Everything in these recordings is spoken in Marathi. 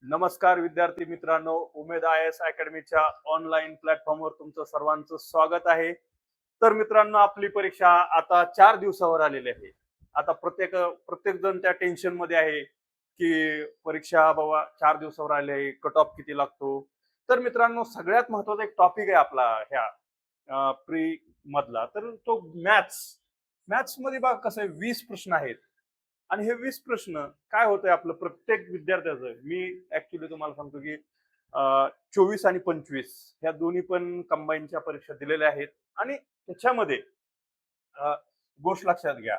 नमस्कार विद्यार्थी मित्रांनो, उमेद IAS अकॅडमीच्या ऑनलाईन प्लॅटफॉर्मवर तुमचं सर्वांचं स्वागत आहे. तर मित्रांनो, आपली परीक्षा आता 4 दिवसावर आलेली आहे. आता प्रत्येक जण त्या टेन्शन मध्ये आहे की परीक्षा बाबा 4 दिवसावर आले, कट ऑफ किती लागतो. तर मित्रांनो, सगळ्यात महत्वाचा एक टॉपिक आहे आपला ह्या प्री मधला, तर तो मॅथ्स. मॅथ्स मध्ये बघा कसं आहे, 20 प्रश्न आहेत. आणि हे 20 प्रश्न काय होतंय आपलं प्रत्येक विद्यार्थ्याचं, मी ऍक्च्युली तुम्हाला सांगतो की 24 आणि 25 ह्या दोन्ही पण कंबाईनच्या परीक्षा दिलेल्या आहेत. आणि त्याच्यामध्ये अ, गोष्ट लक्षात घ्या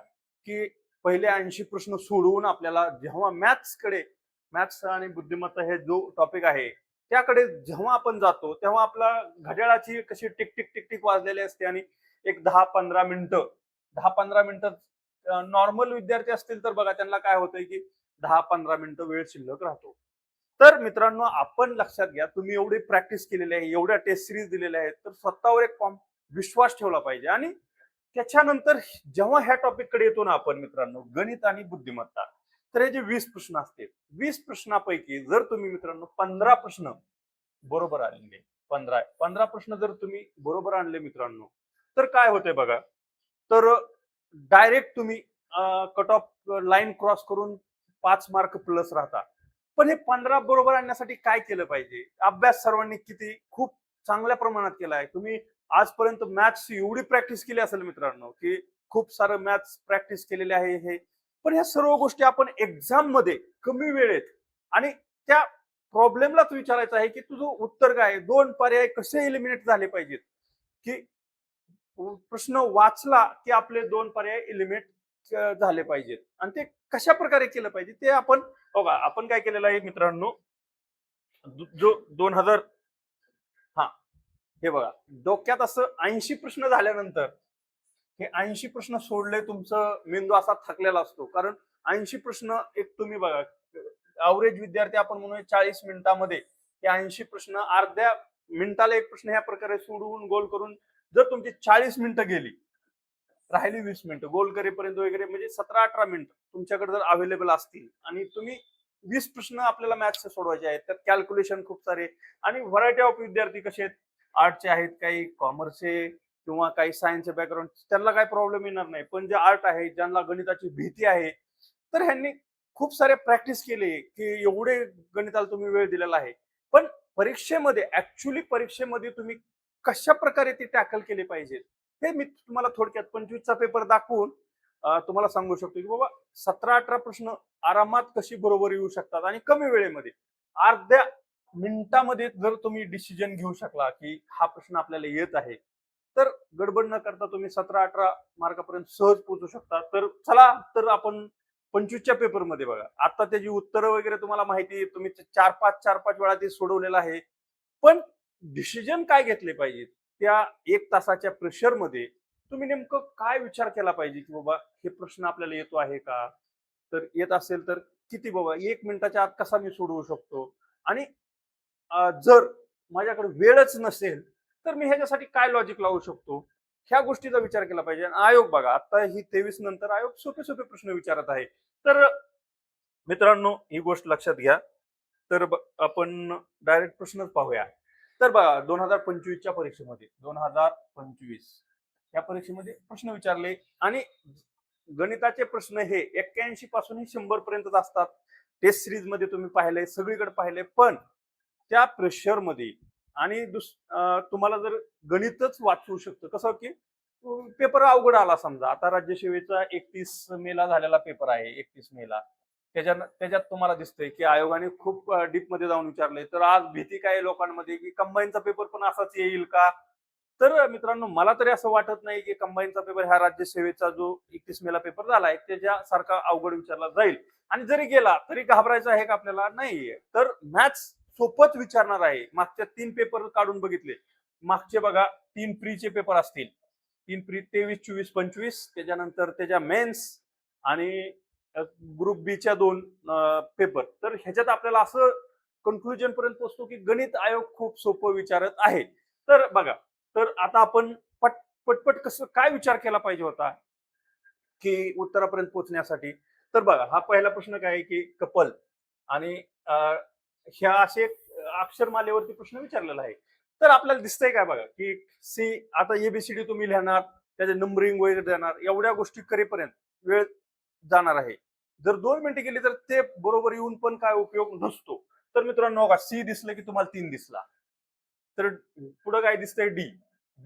की पहिले 80 प्रश्न सोडवून आपल्याला जेव्हा मॅथ्स आणि बुद्धिमत्ता हे जो टॉपिक आहे त्याकडे जेव्हा आपण जातो, तेव्हा आपला घड्याळाची कशी टिक टिक टिक टिक वाजलेली असते आणि एक 10-15 मिनिटं नॉर्मल विद्यार्थी असतील तर बघा त्यांना काय होतंय की 10-15 मिनिटं वेळ शिल्लक राहतो. तर मित्रांनो, आपण लक्षात घ्या, तुम्ही एवढी प्रॅक्टिस केलेली आहे, एवढ्या टेस्ट सिरीज दिलेल्या आहेत, तर स्वतःवर एक विश्वास ठेवला पाहिजे. आणि त्याच्यानंतर जेव्हा ह्या टॉपिक कडे येतो ना आपण मित्रांनो, गणित आणि बुद्धिमत्ता, तर हे जे 20 प्रश्न असते, 20 प्रश्नापैकी जर तुम्ही मित्रांनो 15 प्रश्न बरोबर आणले, 15 प्रश्न जर तुम्ही बरोबर आणले मित्रांनो, तर काय होतंय बघा, तर डायरेक्ट तुम्ही कट ऑफ लाईन क्रॉस करून 5 मार्क प्लस राहता. पण हे 15 बरोबर आणण्यासाठी काय केलं पाहिजे? अभ्यास सर्वांनी किती खूप चांगल्या प्रमाणात केला आहे. तुम्ही आजपर्यंत मॅथ्स एवढी प्रॅक्टिस केली असेल मित्रांनो, की खूप सारं मॅथ्स प्रॅक्टिस केलेले आहे हे. पण ह्या सर्व गोष्टी आपण एक्झाम मध्ये कमी वेळेत आणि त्या प्रॉब्लेमलाच विचारायचं आहे की तुझं उत्तर काय आहे? 2 पर्याय कसे एलिमिनेट झाले पाहिजेत, की प्रश्न वाचला की आपले 2 पर्याय एलिमिनेट झाले पाहिजेत. आणि ते कशा प्रकारे केलं पाहिजे ते आपण बघा. आपण काय केलेलं आहे मित्रांनो, जो 2000, हा, हे बघा, डोक्यात असं 80 प्रश्न झाल्यानंतर हे 80 प्रश्न सोडले, तुमचं मेंदू असा थकलेला असतो. कारण 80 प्रश्न एक तुम्ही बघा, अवरेज विद्यार्थी आपण म्हणूया 40 मिनिटामध्ये हे 80 प्रश्न अर्ध्या मिनिटाला एक प्रश्न ह्या प्रकारे सोडवून गोल करून जर तुमची 40 मिनिटं गेली, राहिली 20 मिनिटं गोल करेपर्यंत वगैरे, म्हणजे 17-18 मिनिटं तुमच्याकडे जर अवेलेबल असतील आणि तुम्ही 20 प्रश्न आपल्याला मॅथ्सचे सोडवायचे आहेत, तर कॅल्क्युलेशन खूप सारे. आणि व्हरायटी ऑफ विद्यार्थी कसे आहेत, आर्टचे आहेत, काही कॉमर्सचे किंवा काही सायन्सचे बॅकग्राऊंड, त्यांना काही प्रॉब्लेम येणार नाही. पण जे आर्ट आहे, ज्यांना गणिताची भीती आहे, तर ह्यांनी खूप सारे प्रॅक्टिस केले की एवढे गणिताला तुम्ही वेळ दिलेला आहे. पण परीक्षेमध्ये, ऍक्च्युली परीक्षेमध्ये तुम्ही कशा प्रकारे ते टॅकल केले पाहिजे, हे मी तुम्हाला थोडक्यात 25चा पेपर दाखवून तुम्हाला सांगू शकतो की बाबा 17-18 प्रश्न आरामात कशी बरोबर येऊ शकतात आणि कमी वेळेमध्ये अर्ध्या मिनिटामध्ये जर तुम्ही डिसिजन घेऊ शकला की हा प्रश्न आपल्याला येत आहे, तर गडबड न करता तुम्ही 17-18 मार्कापर्यंत सहज पोहोचू शकता. तर चला, तर आपण 25च्या पेपरमध्ये बघा, आता त्याची उत्तरं वगैरे तुम्हाला माहिती आहे, तुम्ही 4-5 वेळा ते सोडवलेलं आहे. पण डिसिजन काय घेतले पाहिजे त्या 1 तासाच्या प्रेशरमध्ये, तुम्ही नेमकं काय विचार केला पाहिजे की बाबा हे प्रश्न आपल्याला येतो आहे का, तर येत असेल तर किती, बाबा 1 मिनिटाच्या आत कसा मी सोडवू शकतो. आणि जर माझ्याकडे वेळच नसेल तर मी ह्याच्यासाठी काय लॉजिक लावू शकतो, ह्या गोष्टीचा विचार केला पाहिजे. आणि आयोग बघा, आता ही 23 नंतर आयोग सोपे सोपे प्रश्न विचारत आहे. तर मित्रांनो, ही गोष्ट लक्षात घ्या. तर आपण डायरेक्ट प्रश्नच पाहूया. तर बघा, 2025च्या परीक्षेमध्ये, 2025 या परीक्षेमध्ये प्रश्न विचारले. आणि गणिताचे प्रश्न हे 81 पासून 100 पर्यंत असतात. टेस्ट सिरीज मध्ये तुम्ही पाहिले, सगळीकडे पाहिले. पण त्या प्रेशर मध्ये आणि तुम्हाला जर गणितच वाचवू शकतं, कसं की पेपर अवघड आला समजा, आता राज्यसेवेचा 31 मे झालेला पेपर आहे, 31 मे. त्याच्यात तुम्हाला दिसतंय की आयोगाने खूप डीप मध्ये जाऊन विचारले. तर आज भीती काय आहे लोकांमध्ये की कंबाईनचा पेपर पण असाच येईल का. तर मित्रांनो, मला तरी असं वाटत नाही की कंबाईनचा पेपर ह्या राज्यसेवेचा जो 31 मे पेपर झालाय त्याच्यासारखा अवघड विचारला जाईल. आणि जरी गेला तरी घाबरायचं आहे का आपल्याला, नाहीये. तर मॅथ्स सोपच विचारणार आहे. मागच्या 3 पेपर काढून बघितले, मागचे बघा 3 प्रीचे पेपर असतील, 3 प्री 23, 24, 25, त्याच्यानंतर त्याच्या मेन्स आणि ग्रुप बीच्या 2 पेपर. तर ह्याच्यात आपल्याला असं कन्क्लुजन पर्यंत पोहोचतो की गणित आयोग खूप सोपं विचारत आहे. तर बघा, तर आता आपण पटपट कसं काय विचार केला पाहिजे होता की उत्तरापर्यंत पोहोचण्यासाठी. तर बघा, हा पहिला प्रश्न काय आहे की कपल आणि ह्या असे अक्षरमालेवरती प्रश्न विचारलेला आहे. तर आपल्याला दिसतंय काय बघा, की सी आता एबीसीडी तुम्ही लिहिणार, त्याचे नंबरिंग वगैरे देणार, एवढ्या गोष्टी करेपर्यंत वेळ जाणार आहे. जर 2 मिनिटं गेली तर ते बरोबर येऊन पण काय उपयोग नसतो. तर मित्रांनो बघा, सी दिसलं की तुम्हाला 3 दिसला. तर पुढं काय दिसतंय डी.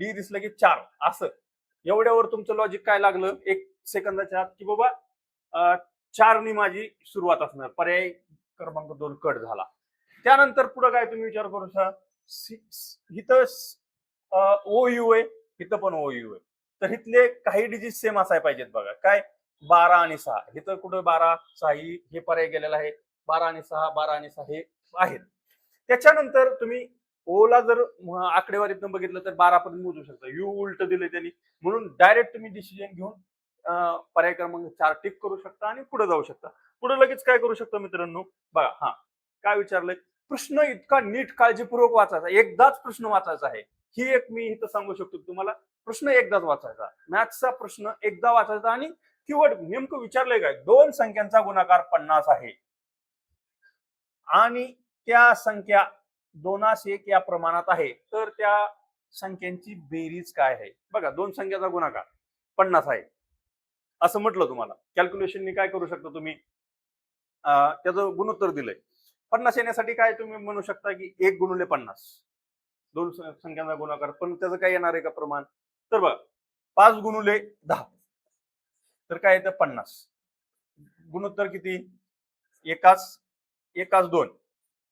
डी दिसलं की 4 असं. एवढ्यावर तुमचं लॉजिक काय लागलं 1 सेकंदाच्या आत, की बाबा 4 नी माझी सुरुवात असणार. पर्याय क्रमांक 2 कट झाला. त्यानंतर पुढे काय तुम्ही विचार करू शकता, इथं ओ यू आहे, इथं पण ओ यू आहे. तर इथले काही डिजिट सेम असाय पाहिजेत बघा. काय 12 आणि 6. इथं कुठं 12, 6 हे पर्याय गेलेला आहे. 12 आणि 6, 12 आणि 6 हे आहेत. त्याच्यानंतर तुम्ही ओला जर आकडेवारीतून बघितलं तर 12 पर्यंत मोजू शकता. यू उलट दिले त्यांनी, म्हणून डायरेक्ट तुम्ही डिसिजन घेऊन पर्याय क्रमांक 4 टिक करू शकता आणि पुढे जाऊ शकता. पुढे लगेच काय करू शकता मित्रांनो, बघा हा काय विचारलंय, प्रश्न इतका नीट काळजीपूर्वक वाचायचा, एकदाच प्रश्न वाचायचा आहे. ही एक मी इथं सांगू शकतो तुम्हाला, प्रश्न एकदाच वाचायचा. मॅथ्सचा प्रश्न एकदा वाचायचा आणि कीवर्ड नेमकं विचारलंय काय, 2 संख्यांचा गुणाकार 50 आहे आणि त्या संख्या 2:1 या प्रमाणात आहे, तर त्या संख्यांची बेरीज काय आहे. बघा 2 संख्याचा गुणाकार 50 आहे असं म्हटलं तुम्हाला, कॅल्क्युलेशननी काय करू शकता तुम्ही, त्याचं गुणोत्तर दिलंय 50 येण्यासाठी काय तुम्ही म्हणू शकता की 1 गुणिले 50, 2 संख्यांचा गुणाकार, पण त्याचं काय येणार आहे का प्रमाण. तर बघा 5 गुणिले 10 तर काय येतं 50, गुणोत्तर किती, एकाच एकाच 2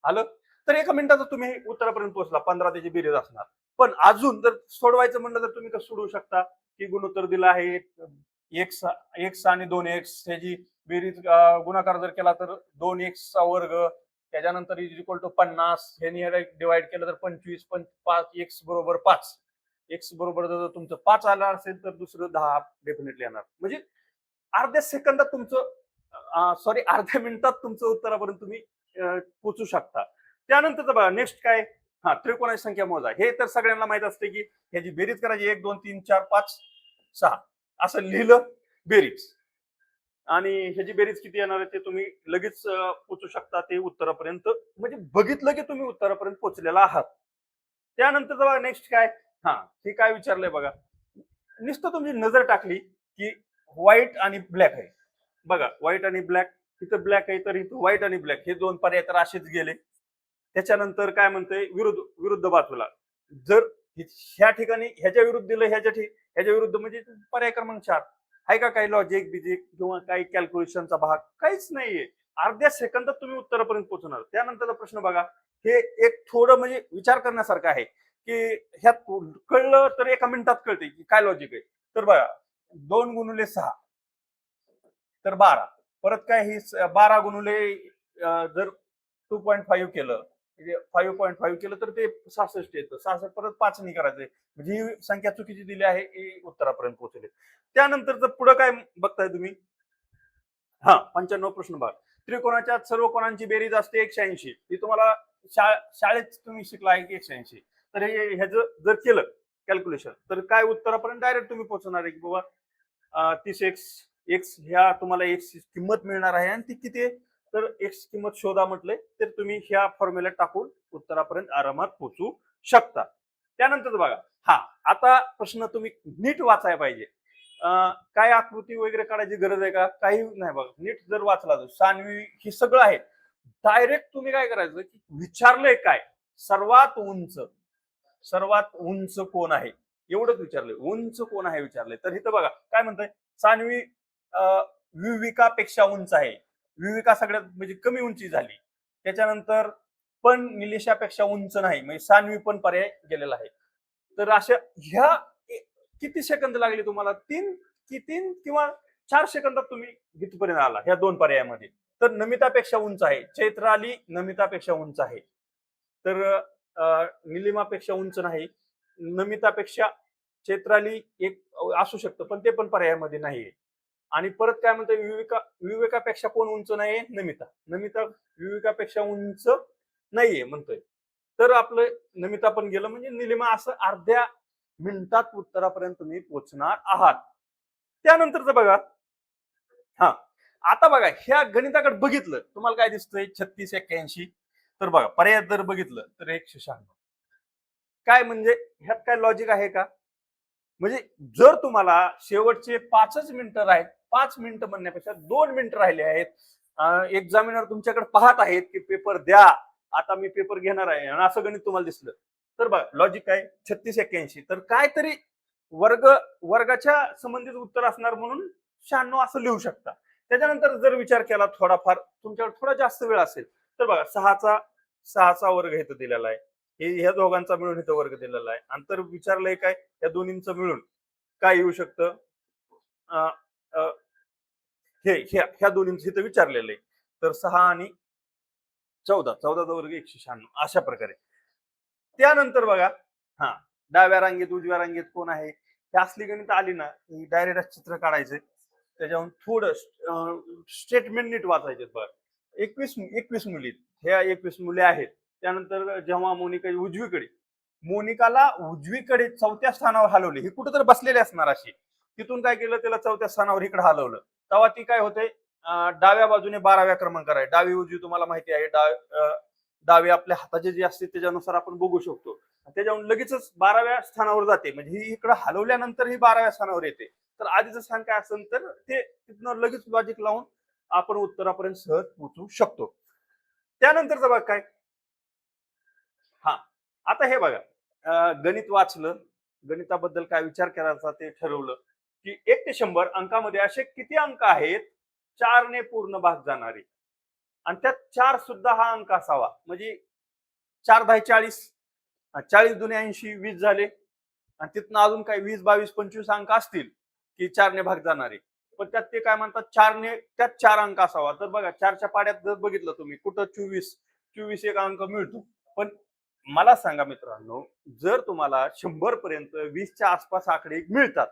आलं. तर 1 मिनिटात तुम्ही उत्तरापर्यंत पोहोचला, 15 त्याची बेरीज असणार. पण अजून जर सोडवायचं म्हणलं तर तुम्ही कसं सोडवू शकता, की गुणोत्तर दिलं आहे एक्स आणि 2x, त्याची बेरीज गुणाकार जर केला तर 2x चा वर्ग, त्याच्यानंतर इज इक्वल टू 50, हे डिवाइड केलं तर 25, 5 एक्स बरोबर 5, एक्स बरोबर जर तुमचं 5 आलं असेल तर दुसरं 10 डेफिनेटली येणार. म्हणजे अर्ध्या सेकंदात तुमचं सॉरी अर्ध्या मिनिटात तुमचं उत्तरापर्यंत तुम्ही पोचू शकता. त्यानंतर बघा नेक्स्ट काय, हा त्रिकोणाची संख्या मोजा. हे तर सगळ्यांना माहित असते की ह्याची बेरीज करायची, 1 2 3 4 5 6 असं लिहिलं बेरीज, आणि ह्याची बेरीज किती येणार आहे ते तुम्ही लगेच पोचू शकता ते उत्तरापर्यंत, म्हणजे बघितलं की तुम्ही उत्तरापर्यंत पोहोचलेला आहात. त्यानंतर बघा नेक्स्ट काय, हा हे काय विचारलंय बघा, नुसतं तुम्ही नजर टाकली की व्हाईट आणि ब्लॅक आहे. बघा व्हाईट आणि ब्लॅक, इथं ब्लॅक आहे तर इथं व्हाईट आणि ब्लॅक हे 2 पर्याय तर असेच गेले. त्याच्यानंतर काय म्हणतंय, विरुद्ध विरुद्ध बाजूला जर ह्या ठिकाणी ह्याच्या विरुद्ध दिलं, ह्याच्या विरुद्ध, म्हणजे पर्याय क्रमांक 4 आहे का काही लॉजिक बिजिक किंवा काही कॅल्क्युलेशनचा भाग, काहीच नाहीये. अर्ध्या सेकंदात तुम्ही उत्तरापर्यंत पोहोचणार. त्यानंतरचा प्रश्न बघा, हे एक थोडं म्हणजे विचार करण्यासारखं आहे की ह्यात कळलं तर 1 मिनिटात कळते की काय लॉजिक आहे. तर बघा 2 गुणिले 6 तर 12, परत काय ही 12 गुणिले जर 2.5 केलं, म्हणजे 5.5 केलं तर ते 66 येतं. 66 परत 5 नाही करायचंय, म्हणजे ही संख्या चुकीची दिली आहे, ही उत्तरापर्यंत पोहोचले. त्यानंतर जर पुढे काय बघताय तुम्ही, हा 95 प्रश्न बघा, त्रिकोणाच्या सर्व कोणांची बेरीज असते 180. ही तुम्हाला शाळेत तुम्ही शिकला आहे की 180. तर हे ह्याचं जर केलं कॅल्क्युलेशन तर काय उत्तरापर्यंत डायरेक्ट तुम्ही पोहोचणार आहे की बाबा 30 एक्स ह्या तुम्हाला एक्स किंमत मिळणार आहे, आणि ती किती आहे तर एक्स किंमत शोधा म्हटलंय, तर तुम्ही ह्या फॉर्म्युल्यात टाकून उत्तरापर्यंत आरामात पोहोचू शकता. त्यानंतर बघा, हा आता प्रश्न तुम्ही नीट वाचायला पाहिजे. काय आकृती वगैरे काढायची गरज आहे का, काही नाही. बघा नीट जर वाचला तर सानवी हे सगळं आहे. डायरेक्ट तुम्ही काय करायचं की विचारलंय काय, सर्वात उंच सर्वात उंच कोण आहे एवढंच विचारलंय, उंच कोण आहे विचारलंय. तर इथं बघा काय म्हणतंय, सानवी विविकापेक्षा उंच आहे. विविका सगळ्यात म्हणजे कमी उंची झाली. त्याच्यानंतर पण निलेशापेक्षा उंच नाही, म्हणजे सानवी पण पर्याय गेलेला आहे. तर अशा ह्या किती सेकंद लागले तुम्हाला, 3 किंवा 4 सेकंदात तुम्ही इथपर्यंत आला ह्या 2 पर्यायामध्ये. तर नमितापेक्षा उंच आहे, चैत्राली नमितापेक्षा उंच आहे. तर निलिमापेक्षा उंच नाही, नमितापेक्षा चैत्राली एक असू शकतं, पण ते पण पर्यायामध्ये नाहीये. आणि परत काय म्हणतोय, विवेकापेक्षा कोण उंच नाहीये, नमिता. नमिता विवेकापेक्षा उंच नाहीये म्हणतोय. तर आपलं नमिता पण गेलं, म्हणजे निलिमा. असं अर्ध्या मिनिटात उत्तरापर्यंत तुम्ही पोहोचणार आहात. त्यानंतरच बघा, हा आता बघा ह्या गणिताकडे बघितलं तुम्हाला काय दिसतंय, 36 81. तर बघा पर्याय जर बघितलं तर 196. काय म्हणजे ह्यात काय लॉजिक आहे का? म्हणजे जर तुम्हाला शेवटचे 5च मिनिटं आहेत, 5 मिनिटं म्हणण्यापेक्षा 2 मिनिटं राहिले आहेत, एक्झामिनर तुमच्याकडे पाहत आहेत की पेपर द्या, आता मी पेपर घेणार आहे आणि असं गणित तुम्हाला दिसलं, तर बघा लॉजिक काय 36-81, तर काहीतरी वर्ग वर्गाच्या संबंधित उत्तर असणार म्हणून 96 असं लिहू शकता. त्याच्यानंतर जर विचार केला थोडाफार तुमच्याकडे थोडा जास्त वेळ असेल, तर बघा 6चा वर्ग इथं दिलेला आहे, हे ह्या दोघांचा मिळून इथं वर्ग दिलेला आहे, अंतर विचारलंय काय या दोन्हींचं मिळून काय येऊ शकतं, अ, अ, ह्या दोन्हींचं इथं विचारलेलं आहे, तर 6 आणि 14चा वर्ग 196 अशा प्रकारे. त्यानंतर बघा, हा डाव्या रांगेत उजव्या रांगेत कोण आहे, ही असली गणित आली ना ही डायरेक्ट चित्र काढायचे, त्याच्याहून थोडं स्टेटमेंट नीट वाचायचे. बघ 21 मुली, ह्या 21 मुले आहेत. त्यानंतर जेव्हा मोनिका मोनिकाला उजवीकडे 4थ्या स्थानावर हलवले, ही कुठेतरी बसलेली असणार अशी, तिथून काय केलं त्याला 4थ्या स्थानावर इकडे हलवलं, तेव्हा ती काय होते, डाव्या बाजूने 12व्या क्रमांकावर आहे. डावी उजवी तुम्हाला माहिती आहे, डावी आपल्या हाताचे जे असते त्याच्यानुसार आपण बघू शकतो, त्याच्यावरून लगेचच 12व्या स्थानावर जाते, म्हणजे ही इकडे हलवल्यानंतर ही 12व्या स्थानावर येते. तर आधीचं स्थान काय असेल तर ते तिथनं लगेच लॉजिक लावून आपण उत्तरापर्यंत सहज पोहोचू शकतो. त्यानंतरचं बघा काय, हा आता हे बघा, गणित वाचलं, गणिताबद्दल काय विचार करायचा ते ठरवलं की 1 ते 100 अंकामध्ये असे किती अंक आहेत 4ने पूर्ण भाग जाणारे, आणि त्यात 4 सुद्धा हा अंक असावा, म्हणजे 4×10=40, 40×2=80, 20 झाले, आणि तिथनं अजून काही 20, 22, 25 अंक असतील की 4ने भाग जाणारे, पण त्यात ते काय म्हणतात 4ने त्यात 4 अंक असावा. तर बघा 4च्या पाड्यात जर बघितलं तुम्ही कुठं 24 एक अंक मिळतो, पण मला सांगा मित्रांनो, जर तुम्हाला 100 पर्यंत 20च्या आसपास आकडे मिळतात,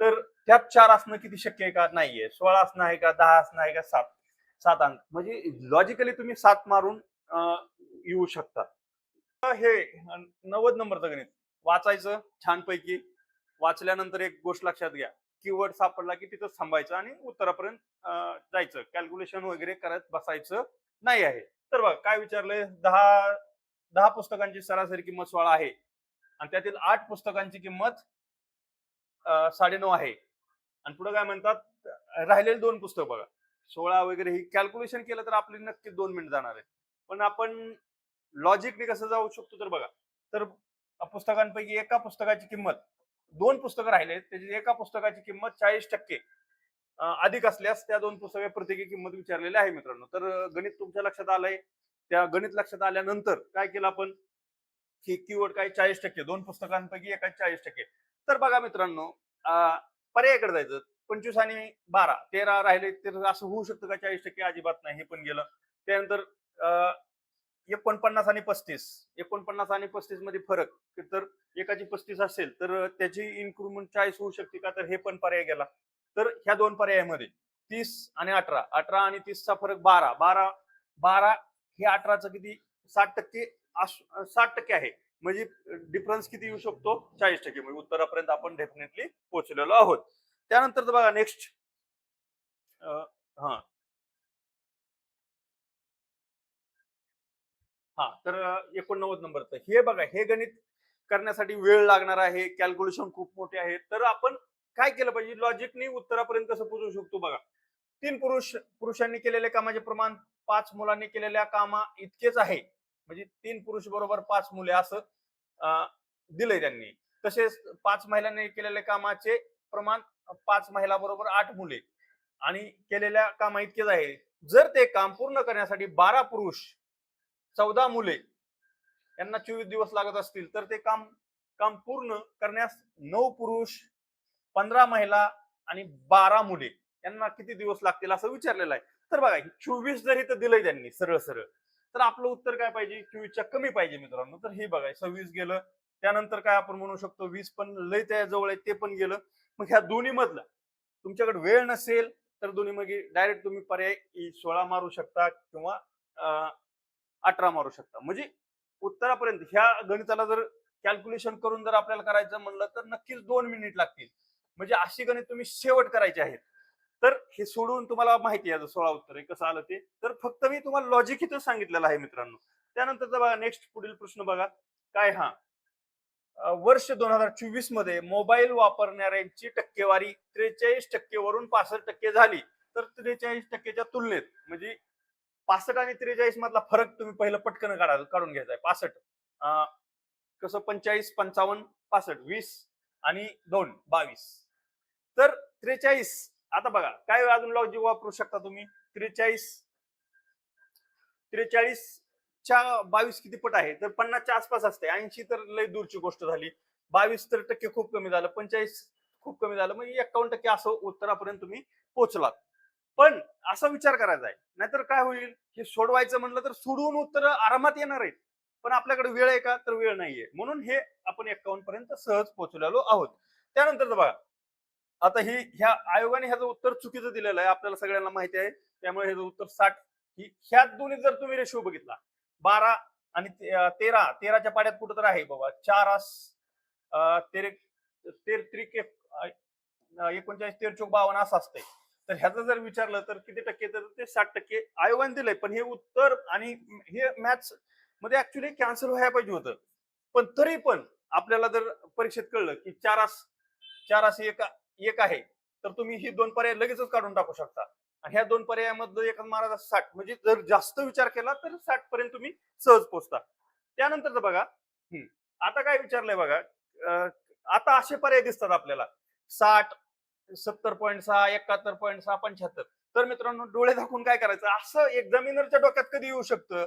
तर त्यात 4 असणं किती शक्य आहे का? नाहीये. 16 असणं आहे का? 10 असणं आहे का? 7 अंक, म्हणजे लॉजिकली तुम्ही 7 मारून येऊ शकता. हे 90 नंबरचं गणित वाचायचं छानपैकी. वाचल्यानंतर एक गोष्ट लक्षात घ्या, कीवर्ड सापडला की तिथं थांबायचं आणि उत्तरापर्यंत जायचं, कॅल्क्युलेशन वगैरे करत बसायचं नाही आहे. तर बघा काय विचारलंय, 10 पुस्तकांची सरासरी किंमत 16 आहे, आणि त्यातील 8 पुस्तकांची किंमत 9.5 आहे, आणि पुढे काय म्हणतात, राहिलेली 2 पुस्तक बघा 16 वगैरे, ही कॅल्क्युलेशन केलं तर आपली नक्की 2 मिनिट जाणार आहे. पण आपण लॉजिकने कसं जाऊ शकतो तर बघा, तर पुस्तकांपैकी एका पुस्तकाची किंमत, 2 पुस्तकं राहिले त्याची एका पुस्तकाची किंमत 40% अधिक असल्यास त्या 2 पुस्तके प्रत्येकी किंमत विचारलेली आहे मित्रांनो. तर गणित तुमच्या लक्षात आलंय, त्या गणित लक्षात आल्यानंतर काय केलं आपण, की कीवर्ड काय 40%, 2 पुस्तकांपैकी एका 40%. तर बघा मित्रांनो, पर्यायाकडे जायचं, 25 आणि 12, 13 राहिले, तर असं होऊ शकतं का 40%? अजिबात नाही, हे पण गेलं. त्यानंतर 49 आणि 35 मध्ये फरक, तर एकाची 35 असेल तर त्याची इन्क्रुमेंट 40 होऊ शकते का? तर हे पण पर्याय गेला. तर ह्या 2 पर्यायामध्ये 30 आणि 18, 18 आणि 30चा फरक 12, 12 हे 18चं किती, 60%, 60% आहे, म्हणजे डिफरन्स किती येऊ शकतो, 40%. म्हणजे उत्तरापर्यंत आपण डेफिनेटली पोहोचलेलो आहोत. त्यानंतर बघा नेक्स्ट, हा हा तर 89 नंबरचं हे बघा, हे गणित करण्यासाठी वेळ लागणार आहे, कॅल्क्युलेशन खूप मोठे आहे, तर आपण काय केलं पाहिजे, लॉजिकनी उत्तरापर्यंत कसं पोहोचू शकतो बघा. 3 पुरुषांनी केलेल्या कामाचे प्रमाण 5 मुलांनी केलेल्या कामा इतकेच आहे, म्हणजे 3 पुरुष बरोबर 5 मुले असं दिलंय त्यांनी. तसेच 5 महिलांनी केलेल्या कामाचे प्रमाण 5 महिला बरोबर 8 मुले, आणि केलेल्या कामा इतकेच आहे. जर ते काम पूर्ण करण्यासाठी 12 पुरुष 14 मुले यांना 24 दिवस लागत असतील, तर ते काम काम पूर्ण करण्यास 9 पुरुष 15 महिला आणि 12 मुले यांना किती दिवस लागतील असं विचारलेलं आहे. तर बघा 24 जर इथं दिलंय त्यांनी सरळ सरळ, तर आपलं उत्तर काय पाहिजे, 24च्या कमी पाहिजे मित्रांनो. तर हे बघा 26 गेलं, त्यानंतर काय आपण म्हणू शकतो 20 पण लय त्या जवळ आहे, ते पण गेलं. मग ह्या दोन्ही मधलं तुमच्याकडे वेळ नसेल तर दोन्ही मग डायरेक्ट तुम्ही पर्याय 16 मारू शकता किंवा 18 मारू शकता. म्हणजे उत्तरापर्यंत ह्या गणिताला जर कॅल्क्युलेशन करून जर आपल्याला करायचं म्हणलं तर नक्कीच 2 मिनिट लागतील. म्हणजे अशी गणित तुम्ही शेवट करायचे आहेत. तर हे सोडून तुम्हाला माहिती आहे 16 उत्तर आहे कसं आलं ते, तर फक्त मी तुम्हाला लॉजिक इथं सांगितलेलं आहे मित्रांनो. त्यानंतरचा बघा नेक्स्ट पुढील प्रश्न बघा काय हा वर्ष 2024 मध्ये मोबाईल वापरणाऱ्यांची टक्केवारी 43% वरून 65% झाली. तर 43%च्या तुलनेत म्हणजे 65 आणि 43 मधला फरक तुम्ही पहिलं पटकन काढून घ्यायचा आहे. 65 कसं 45 55 65 20 आणि 2 22. तर 43 आता बघा काय अजून लॉजिक वापरू शकता तुम्ही. 43 च्या 22 किती पट आहे तर 50च्या आसपास असते. 80 तर लय दूरची गोष्ट झाली. 22 तर टक्के खूप कमी झालं. 45 खूप कमी झालं. म्हणजे 51% असं उत्तरापर्यंत तुम्ही पोहोचलात. पण असा विचार करायचा आहे. नाहीतर काय होईल की सोडवायचं म्हणलं तर सोडवून उत्तर आरामात येणार आहेत. पण आपल्याकडे वेळ आहे का तर वेळ नाहीये. म्हणून हे आपण 51 पर्यंत सहज पोहोचलेलो आहोत. त्यानंतर बघा आता ही ह्या आयोगाने ह्याचं उत्तर चुकीचं दिलेलं आहे. आपल्याला सगळ्यांना माहिती आहे. त्यामुळे ह्याचं उत्तर 60 ही ह्या दोन्ही जर तुम्ही रेशो बघितला 12 आणि 13च्या पाड्यात कुठं तर आहे बाबा 4 तेरे तेर त्रिक 39 तेर चौक 52 असं असतंय. तर ह्याचं जर विचारलं तर किती टक्के तर ते 60% आयोगाने दिलंय. पण हे उत्तर आणि हे मॅथ्स मध्ये ऍक्च्युली कॅन्सल व्हायला पाहिजे होतं. पण तरी पण आपल्याला जर परीक्षेत कळलं की 4 एक आहे तर तुम्ही ही दोन पर्याय लगेचच काढून टाकू शकता. आणि ह्या दोन पर्यायामधलं एक मारा 60 म्हणजे जर जास्त विचार केला तर 60 पर्यंत तुम्ही सहज पोहोचता. त्यानंतर बघा आता काय विचारलंय बघा आता असे पर्याय दिसतात आपल्याला 60 70.6 71.6 75. तर मित्रांनो डोळे दाखवून काय करायचं असं एक्झामिनरच्या डोक्यात कधी येऊ शकतं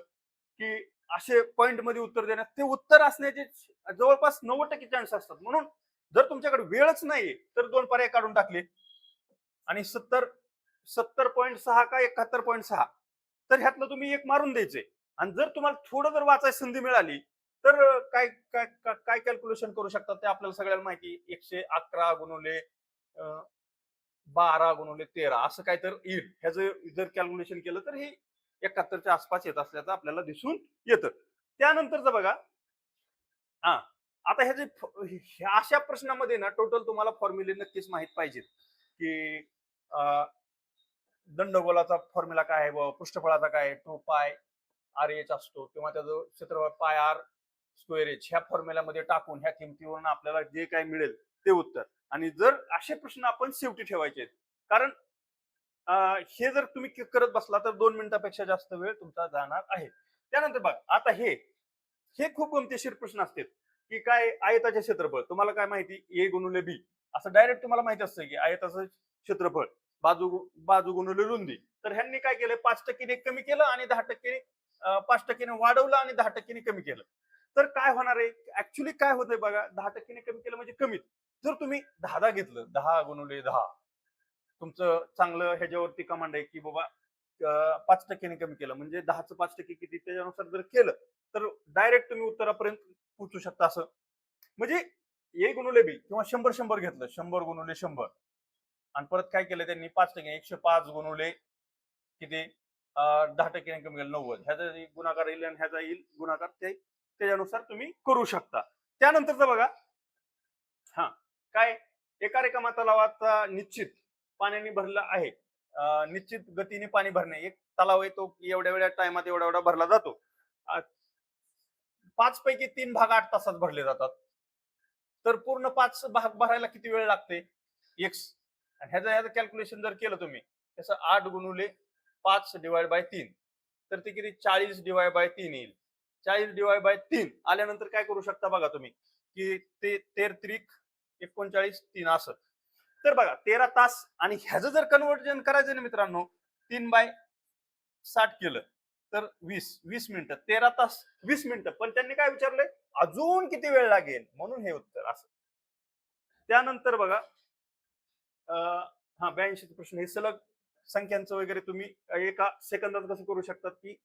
की असे पॉइंट मध्ये उत्तर देण्यात ते उत्तर असण्याचे जवळपास 90% चान्स असतात. म्हणून जर तुमच्याकडे वेळच नाही तर दोन पर्याय काढून टाकले आणि 70.6 का 71.6 तर ह्यातलं तुम्ही एक मारून द्यायचे. आणि जर तुम्हाला थोडं जर वाचायची संधी मिळाली तर काय काय काय कॅल्क्युलेशन करू शकतात ते आपल्याला सगळ्यांना माहिती. 111 गुणुले 12 गुणुले 13 असं काय तर येईल. ह्याचं जर कॅल्क्युलेशन केलं तर हे 71च्या आसपास येत असल्याचं आपल्याला दिसून येतं. त्यानंतरच बघा हा आता अशा प्रश्नामध्ये ना टोटल तुम्हाला फॉर्म्युले नक्कीच माहित पाहिजेत की दंडगोलाचा फॉर्म्युला काय आहे, पृष्ठफळाचा काय आहे, 2 पाय आर एच असतो किंवा त्याचं क्षेत्रफळ पाय आर स्क्वेअर एच ह्या फॉर्म्युल्यामध्ये टाकून ह्या किमतीवरून आपल्याला जे काय मिळेल ते उत्तर. आणि जर असे प्रश्न आपण शेवटी ठेवायचे आहेत कारण हे जर तुम्ही करत बसला तर 2 मिनिटापेक्षा जास्त वेळ तुमचा जाणार आहे. त्यानंतर बघ आता हे खूप गमतीशीर प्रश्न असतात की काय आयताचे क्षेत्रफळ तुम्हाला काय माहिती ए गुणुले बी असं डायरेक्ट तुम्हाला माहिती असतं की आयताचं क्षेत्रफळ बाजू गुणुले रुंदी. तर ह्यांनी काय केलं 5% कमी केलं आणि 10% 5% वाढवलं आणि 10% कमी केलं. तर काय होणार आहे ऍक्च्युली काय होतंय बघा 10% कमी केलं म्हणजे कमीत. जर तुम्ही 10 घेतलं 10 गुणुले 10 तुमचं चांगलं ह्याच्यावरती कमांड आहे की बाबा 5% कमी केलं म्हणजे 10चं 5% किती त्याच्यानुसार जर केलं तर डायरेक्ट तुम्ही उत्तरापर्यंत पोहोचू शकता. असं म्हणजे ए गुणुले बी किंवा 100 घेतलं 100 गुणुले 100 आणि परत काय केलं त्यांनी 5% 105 गुणुले किती 10% कमी केलं 90. ह्याचा गुणाकार येईल आणि ह्याचा येईल गुणाकार त्याच्यानुसार तुम्ही करू शकता. त्यानंतरचं बघा हा काय एका रेखामा तलावाचा निश्चित पाण्याने भरला आहे. निश्चित गतीने पाणी भरणे एक तलाव आहे तो एवढ्या टायमात एवढा भरला जातो. 5 पैकी 3 भाग 8 तासात भरले जातात. तर पूर्ण 5 भाग भरायला किती वेळ लागते एक्स. ह्याचं कॅल्क्युलेशन जर केलं तुम्ही त्याचं 8 गुणुले 5 डिवाइड बाय 3 तर ते किती 40 डिवाइड बाय 3 येईल. 40 डिवाइड बाय 3 आल्यानंतर काय करू शकता बघा तुम्ही की ते 39 3 असं. तर बघा 13 तास आणि ह्याचं जर कन्व्हर्जन करायचं ना मित्रांनो 3/60 केलं तर 20 मिनिटं 13 तास 20 मिनिटं. पण त्यांनी काय विचारलंय अजून किती वेळ लागेल म्हणून हे उत्तर असं. त्यानंतर बघा हा 82 प्रश्न हे सलग संख्यांचं वगैरे तुम्ही एका सेकंदात कसं करू शकतात की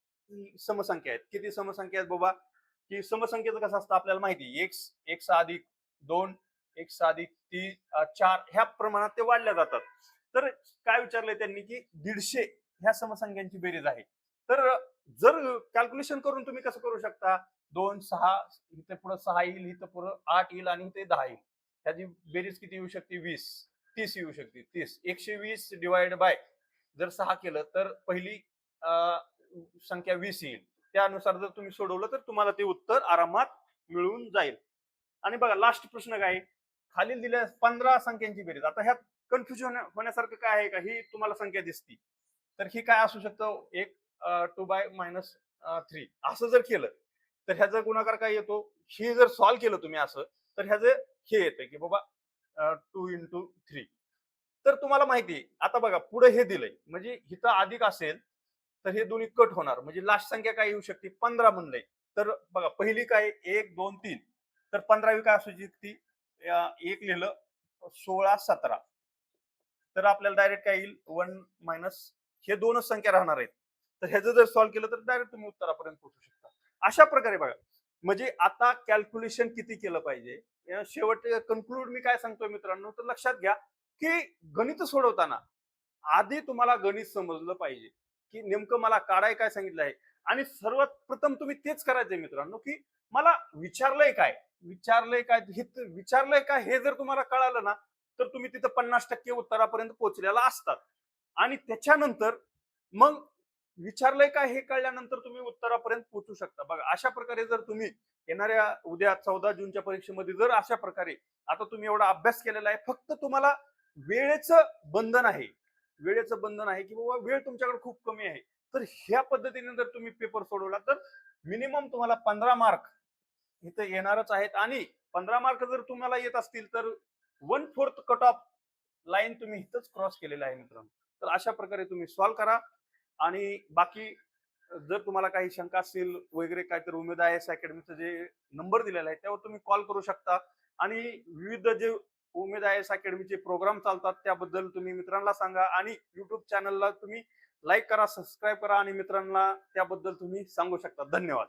समसंख्या आहेत. किती समसंख्या आहेत बाबा की समसंख्येचं कसं असतं आपल्याला माहिती एक्स अधिक 2 एक्स अधिक 3 4 ह्या प्रमाणात ते वाढल्या जातात. तर काय विचारलंय त्यांनी की 150 ह्या समसंख्यांची बेरीज आहे. तर जर कॅल्क्युलेशन करून तुम्ही कसं करू शकता 2 6 इथे पुढे 6 येईल इथं पुढे 8 येईल आणि इथे 10 येईल. त्याची बेरीज किती येऊ शकते 20 30 येऊ शकते 30. 120 डिवाइड बाय जर 6 केलं तर पहिली संख्या 20 येईल त्यानुसार जर तुम्ही सोडवलं तर तुम्हाला ते उत्तर आरामात मिळून जाईल. आणि बघा लास्ट प्रश्न काय आहे? खालील दिल्या 15 संख्यांची बेरीज. आता ह्यात कन्फ्युजन होण्यासारखं काय आहे का? ही तुम्हाला संख्या दिसती. तर ही काय असू शकतं? एक 2/-3 असं जर केलं, तर ह्याचा गुणाकार काय येतो? हे जर सॉल्व्ह केलं तुम्ही असं, तर ह्याचं हे येतं की बाबा 2 × 3. तर तुम्हाला माहिती आहे, आता बघा पुढे हे दिलंय, म्हणजे इथं अधिक असेल, तर हे दोन्ही कट होणार. म्हणजे लास्ट संख्या काय येऊ शकते? 15 म्हणलंय. तर बघा पहिली काय 1, 2, 3. तर 15वी काय असू शकते? 1 लिहिलं, 16, 17. तर आपल्याला डायरेक्ट काय येईल? 1 मायनस हे दोनच संख्या राहणार आहेत. तर ह्याचं जर सॉल्व्ह केलं तर डायरेक्ट तुम्ही उत्तरापर्यंत पोहोचू शकता. अशा प्रकारे बघा. म्हणजे आता कॅल्क्युलेशन किती केलं पाहिजे? शेवट कन्क्लूड मी काय सांगतोय मित्रांनो, तर लक्षात घ्या, की गणित सोडवताना आधी तुम्हाला गणित समजलं पाहिजे, की नेमकं मला काढाय काय सांगितलं आहे. आणि सर्वात प्रथम तुम्ही तेच करायचंय मित्रांनो, की मला विचारलंय काय? विचारलंय काय हे जर तुम्हाला कळालं ना, तर तुम्ही तिथं 50% उत्तरापर्यंत पोहोचलेला असतात. आणि त्याच्यानंतर मग विचारलंय काय हे कळल्यानंतर तुम्ही उत्तरापर्यंत पोहोचू शकता. बघा अशा प्रकारे जर तुम्ही येणाऱ्या उद्या 14 जूनच्या परीक्षेमध्ये जर अशा प्रकारे आता तुम्ही एवढा अभ्यास केलेला आहे, फक्त तुम्हाला वेळेचं बंधन आहे. वेळेचं बंधन आहे, की बाबा वेळ तुमच्याकडे खूप कमी आहे. तर ह्या पद्धतीने जर तुम्ही पेपर सोडवला तर मिनिमम तुम्हाला 15 मार्क इथे येणारच आहेत. आणि 15 मार्क जर तुम्हाला येत असतील तर 1/4 कट ऑफ लाईन तुम्ही इथंच क्रॉस केलेलं आहे मित्रांनो. तर अशा प्रकारे तुम्ही सॉल्व्ह करा. आणि बाकी जर तुम्हाला काही शंका असतील वगैरे काय, तर उमेद आय एस अकॅडमीचं जे नंबर दिलेला आहे त्यावर तुम्ही कॉल करू शकता. आणि विविध जे उमेद आय एस अकॅडमीचे प्रोग्राम चालतात त्याबद्दल तुम्ही मित्रांना सांगा. आणि युट्यूब चॅनलला तुम्ही लाईक करा, सबस्क्राईब करा आणि मित्रांना त्याबद्दल तुम्ही सांगू शकता. धन्यवाद.